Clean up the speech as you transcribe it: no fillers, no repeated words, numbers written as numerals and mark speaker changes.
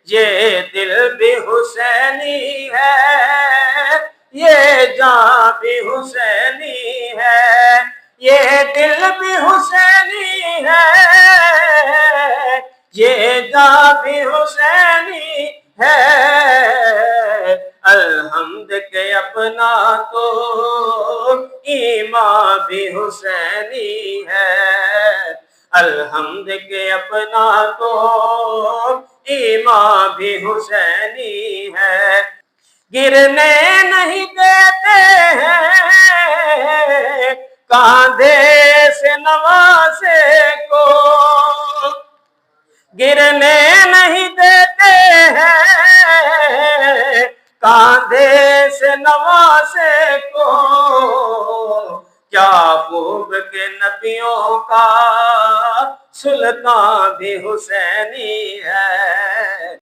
Speaker 1: یہ دل بھی حسینی ہے، یہ جاں بھی حسینی ہے، یہ دل بھی حسینی ہے، یہ جاں بھی حسینی ہے۔ الحمد کے اپنا تو ایمان بھی حسینی ہے، الحمد کے اپنا تو ایمان بھی حسینی ہے۔ گرنے نہیں دیتے ہیں کاندھے سے نوازے کو، گرنے نہیں دیتے ہیں کاندھے سے نوازے کو۔ کیا خوب کے نبیوں کا سلطان بھی حسینی ہے۔